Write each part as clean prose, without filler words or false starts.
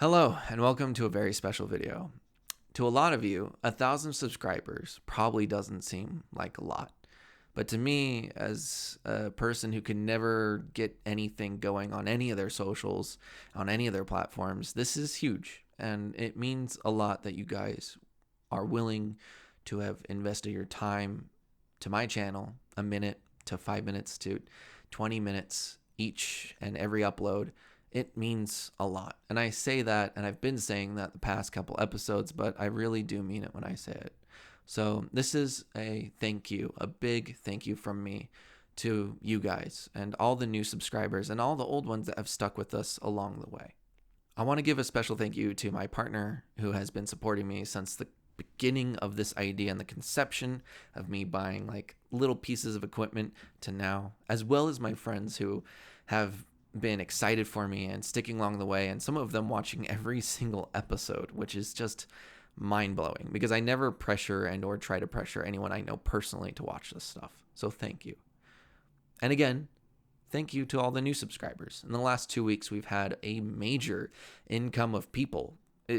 Hello, and welcome to a very special video. To a lot of you, 1,000 subscribers probably doesn't seem like a lot. But to me, as a person who can never get anything going on any of their socials, on any of their platforms, this is huge. And it means a lot that you guys are willing to have invested your time to my channel, a minute to 5 minutes to 20 minutes each and every upload. It means a lot. And I say that, and I've been saying that the past couple episodes, but I really do mean it when I say it. So this is a thank you, a big thank you from me to you guys and all the new subscribers and all the old ones that have stuck with us along the way. I want to give a special thank you to my partner who has been supporting me since the beginning of this idea and the conception of me buying like little pieces of equipment to now, as well as my friends who have been excited for me and sticking along the way, and some of them watching every single episode, which is just mind-blowing because I never pressure and or try to pressure anyone I know personally to watch this stuff. So thank you. And again, thank you to all the new subscribers. In the last 2 weeks, we've had a major income of people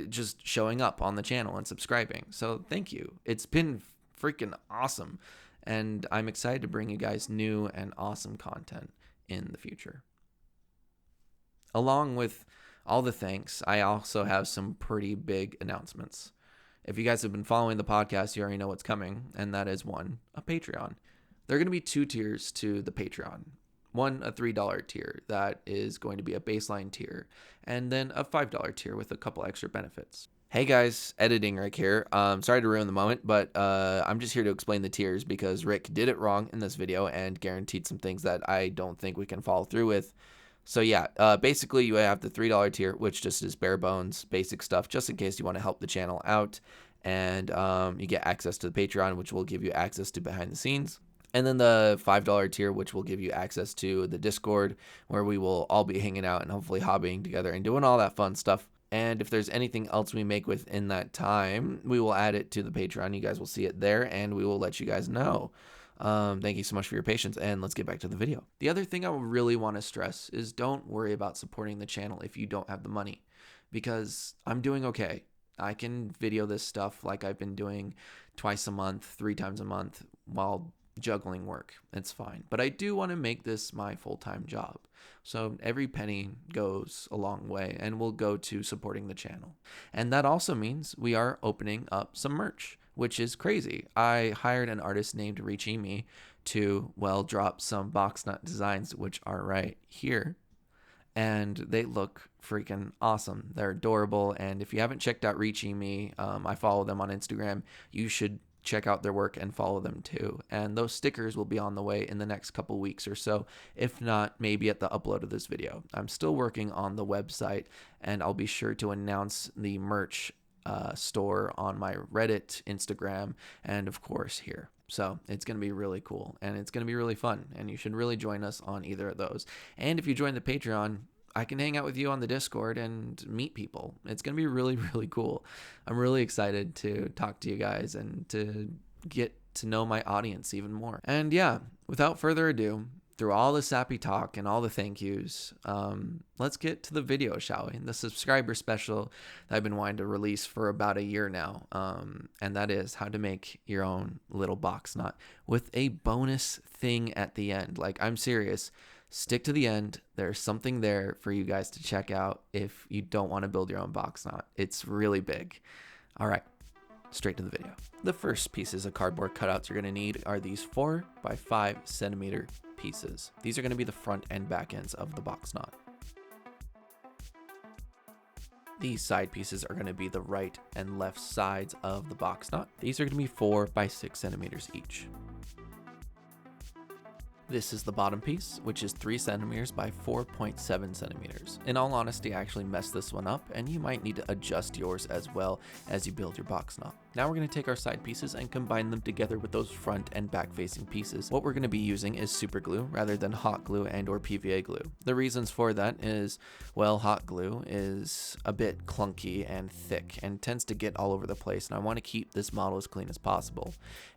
just showing up on the channel and subscribing. So thank you. It's been freaking awesome. And I'm excited to bring you guys new and awesome content in the future. Along with all the thanks, I also have some pretty big announcements. If you guys have been following the podcast, you already know what's coming, and that is one, a Patreon. There are going to be 2 tiers to the Patreon. One, a $3 tier that is going to be a baseline tier, and then a $5 tier with a couple extra benefits. Hey guys, editing Rick here. Sorry to ruin the moment, but I'm just here to explain the tiers because Rick did it wrong in this video and guaranteed some things that I don't think we can follow through with. So yeah, basically you have the $3 tier, which just is bare bones, basic stuff, just in case you want to help the channel out. And you get access to the Patreon, which will give you access to behind the scenes. And then the $5 tier, which will give you access to the Discord, where we will all be hanging out and hopefully hobbying together and doing all that fun stuff. And if there's anything else we make within that time, we will add it to the Patreon. You guys will see it there, and we will let you guys know. Thank you so much for your patience, and let's get back to the video. The other thing I really want to stress is don't worry about supporting the channel if you don't have the money, because I'm doing okay. I can video this stuff like I've been doing twice a month, 3 times a month while juggling work. It's fine. But I do want to make this my full-time job. So every penny goes a long way and will go to supporting the channel. And that also means we are opening up some merch, which is crazy. I hired an artist named Richimi to, well, drop some boxnaught designs, which are right here. And they look freaking awesome. They're adorable. And if you haven't checked out Richimi, I follow them on Instagram. You should check out their work and follow them too. And those stickers will be on the way in the next couple weeks or so. If not, maybe at the upload of this video. I'm still working on the website, and I'll be sure to announce the merch store on my Reddit, Instagram, and of course here. So it's going to be really cool and it's going to be really fun, and you should really join us on either of those. And if you join the Patreon, I can hang out with you on the Discord and meet people. It's going to be really, really cool. I'm really excited to talk to you guys and to get to know my audience even more. And yeah, without further ado, through all the sappy talk and all the thank yous, let's get to the video, shall we? The subscriber special that I've been wanting to release for about a year now, and that is how to make your own little boxnaught with a bonus thing at the end. Like, I'm serious. Stick to the end. There's something there for you guys to check out if you don't want to build your own boxnaught. It's really big. All right, straight to the video. The first pieces of cardboard cutouts you're going to need are these 4 by 5 centimeter pieces. These are going to be the front and back ends of the boxnaught. These side pieces are going to be the right and left sides of the boxnaught. These are going to be 4 by 6 centimeters each. This is the bottom piece, which is 3 centimeters by 4.7 centimeters. In all honesty, I actually messed this one up, and you might need to adjust yours as well as you build your boxnaught. Now we're going to take our side pieces and combine them together with those front and back facing pieces. What we're going to be using is super glue rather than hot glue and or PVA glue. The reasons for that is, well, hot glue is a bit clunky and thick and tends to get all over the place, and I want to keep this model as clean as possible.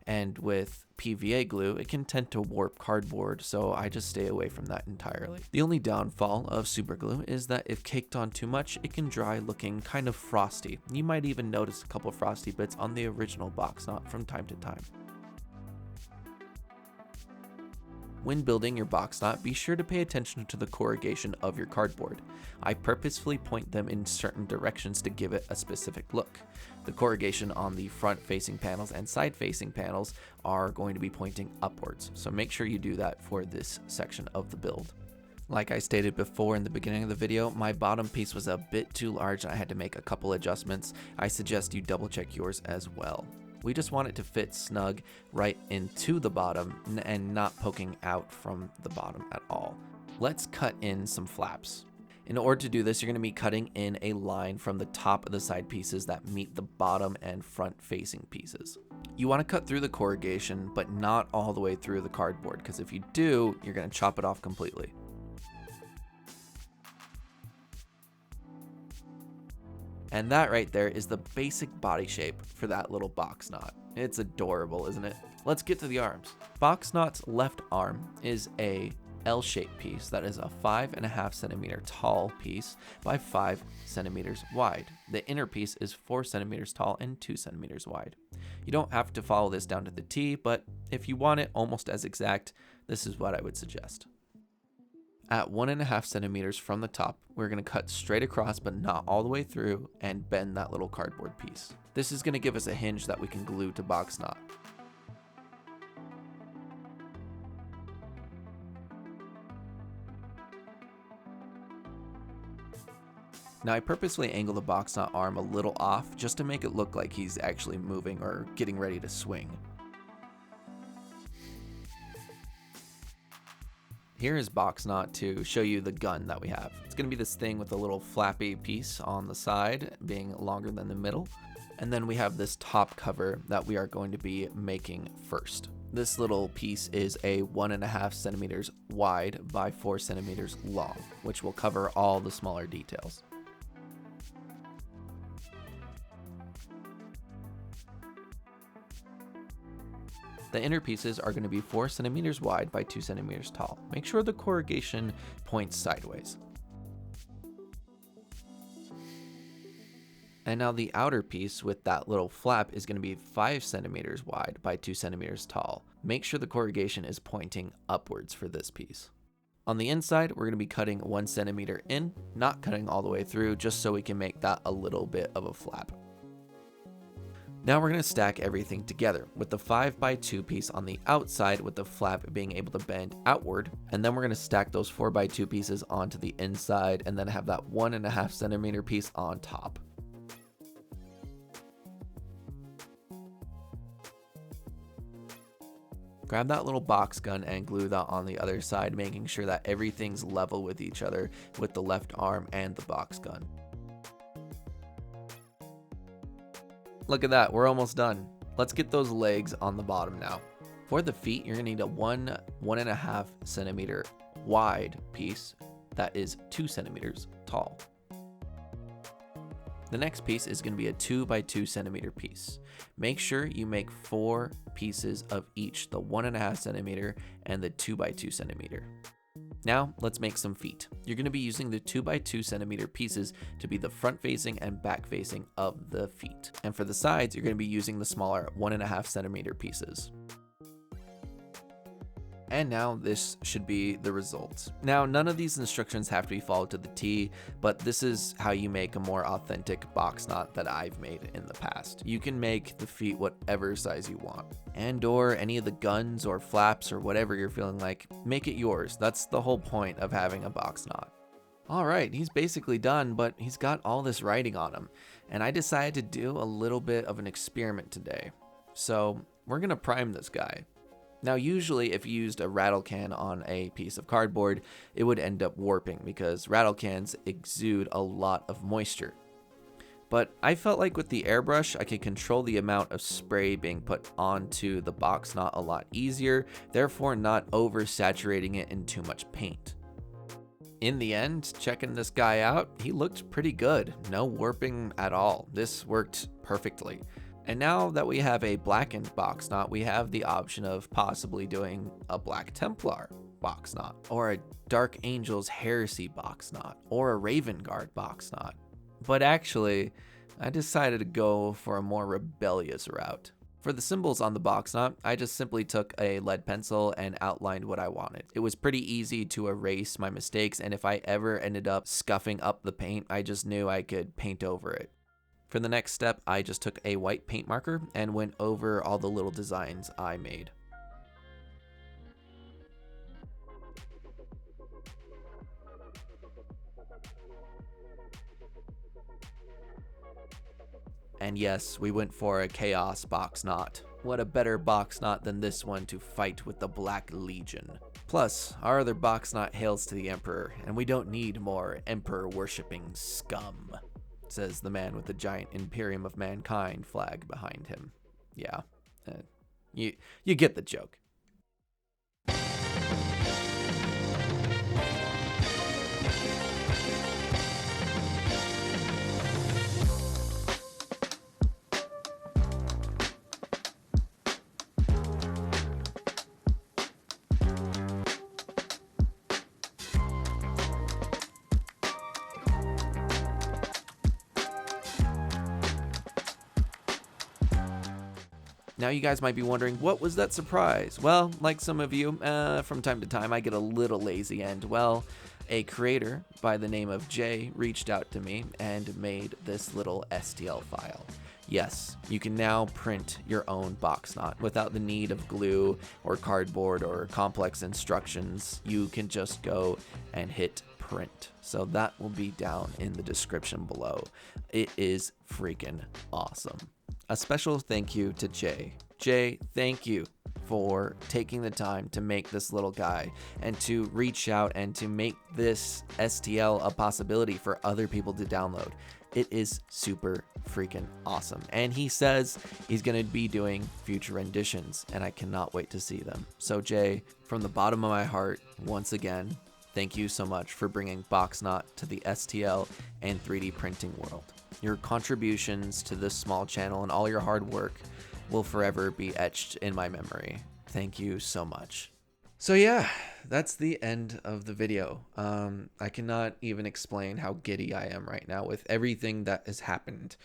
And with PVA glue, it can tend to warp cardboard, so I just stay away from that entirely. The only downfall of super glue is that if caked on too much, it can dry looking kind of frosty. You might even notice a couple frosty bits on the original boxnaught from time to time. When building your boxnaught, be sure to pay attention to the corrugation of your cardboard. I purposefully point them in certain directions to give it a specific look. The corrugation on the front-facing panels and side-facing panels are going to be pointing upwards, so make sure you do that for this section of the build. Like I stated before in the beginning of the video, my bottom piece was a bit too large and I had to make a couple adjustments. I suggest you double check yours as well. We just want it to fit snug right into the bottom and not poking out from the bottom at all. Let's cut in some flaps. In order to do this, you're going to be cutting in a line from the top of the side pieces that meet the bottom and front facing pieces. You want to cut through the corrugation, but not all the way through the cardboard, because if you do, you're going to chop it off completely. And that right there is the basic body shape for that little boxnaught. It's adorable, isn't it? Let's get to the arms. Boxnaught's left arm is a L-shaped piece that is a 5.5 centimeter tall piece by 5 centimeters wide. The inner piece is 4 centimeters tall and 2 centimeters wide. You don't have to follow this down to the T, but if you want it almost as exact, this is what I would suggest. At 1.5 centimeters from the top, we're going to cut straight across but not all the way through and bend that little cardboard piece. This is going to give us a hinge that we can glue to boxnaught. Now I purposely angle the boxnaught arm a little off just to make it look like he's actually moving or getting ready to swing. Here is boxnaught to show you the gun that we have. It's going to be this thing with a little flappy piece on the side being longer than the middle. And then we have this top cover that we are going to be making first. This little piece is a 1.5 centimeters wide by 4 centimeters long, which will cover all the smaller details. The inner pieces are going to be 4 centimeters wide by 2 centimeters tall. Make sure the corrugation points sideways. And now the outer piece with that little flap is going to be 5 centimeters wide by 2 centimeters tall. Make sure the corrugation is pointing upwards for this piece. On the inside, we're going to be cutting 1 centimeter in, not cutting all the way through, just so we can make that a little bit of a flap. Now we're going to stack everything together with the 5x2 piece on the outside with the flap being able to bend outward, and then we're going to stack those 4x2 pieces onto the inside and then have that 1.5 centimeter piece on top. Grab that little box gun and glue that on the other side, making sure that everything's level with each other with the left arm and the box gun. Look at that, we're almost done. Let's get those legs on the bottom now. For the feet, you're gonna need a 1.5 centimeter wide piece that is 2 centimeters tall. The next piece is gonna be a 2x2 centimeter piece. Make sure you make 4 pieces of each, the 1.5 centimeter and the 2x2 centimeter. Now let's make some feet. You're going to be using the 2x2 centimeter pieces to be the front facing and back facing of the feet. And for the sides, you're going to be using the smaller 1.5 centimeter pieces. And now this should be the result. Now, none of these instructions have to be followed to the T, but this is how you make a more authentic boxnaught that I've made in the past. You can make the feet whatever size you want, and or any of the guns or flaps or whatever you're feeling like, make it yours. That's the whole point of having a boxnaught. All right, he's basically done, but he's got all this writing on him, and I decided to do a little bit of an experiment today. So we're gonna prime this guy. Now, usually if you used a rattle can on a piece of cardboard, it would end up warping because rattle cans exude a lot of moisture. But I felt like with the airbrush, I could control the amount of spray being put onto the boxnaught a lot easier, therefore not oversaturating it in too much paint. In the end, checking this guy out, he looked pretty good. No warping at all. This worked perfectly. And now that we have a blackened boxnaught, we have the option of possibly doing a Black Templar boxnaught, or a Dark Angel's Heresy boxnaught, or a Raven Guard boxnaught. But actually, I decided to go for a more rebellious route. For the symbols on the boxnaught, I just simply took a lead pencil and outlined what I wanted. It was pretty easy to erase my mistakes, and if I ever ended up scuffing up the paint, I just knew I could paint over it. For the next step, I just took a white paint marker and went over all the little designs I made. And yes, we went for a Chaos boxnaught. What a better boxnaught than this one to fight with the Black Legion. Plus, our other boxnaught hails to the Emperor, and we don't need more Emperor-worshipping scum, says the man with the giant Imperium of Mankind flag behind him. Yeah, you get the joke. Now you guys might be wondering, what was that surprise? Well, like some of you, from time to time I get a little lazy, and well, a creator by the name of Jay reached out to me and made this little STL file. Yes, you can now print your own boxnaught without the need of glue or cardboard or complex instructions. You can just go and hit print. So that will be down in the description below. It is freaking awesome. A special thank you to Jay. Jay, thank you for taking the time to make this little guy and to reach out and to make this STL a possibility for other people to download. It is super freaking awesome. And he says he's going to be doing future renditions, and I cannot wait to see them. So Jay, from the bottom of my heart, once again, thank you so much for bringing boxnaught to the STL and 3D printing world. Your contributions to this small channel and all your hard work will forever be etched in my memory. Thank you so much. So yeah, that's the end of the video. I cannot even explain how giddy I am right now with everything that has happened.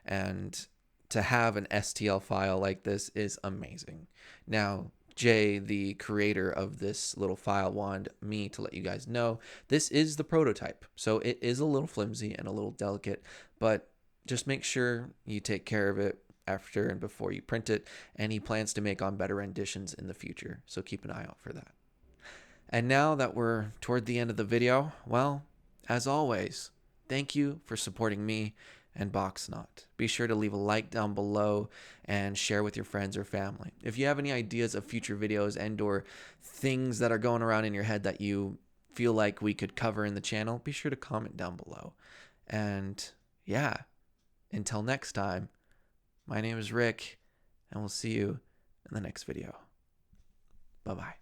And to have an STL file like this is amazing. Now, Jay, the creator of this little file, wanted me to let you guys know this is the prototype. So it is a little flimsy and a little delicate, but just make sure you take care of it after and before you print it. And he plans to make on better renditions in the future. So keep an eye out for that. And now that we're toward the end of the video, well, as always, thank you for supporting me and boxnaught. Be sure to leave a like down below and share with your friends or family. If you have any ideas of future videos and or things that are going around in your head that you feel like we could cover in the channel, be sure to comment down below. And yeah, until next time, my name is Rick, and we'll see you in the next video. Bye-bye.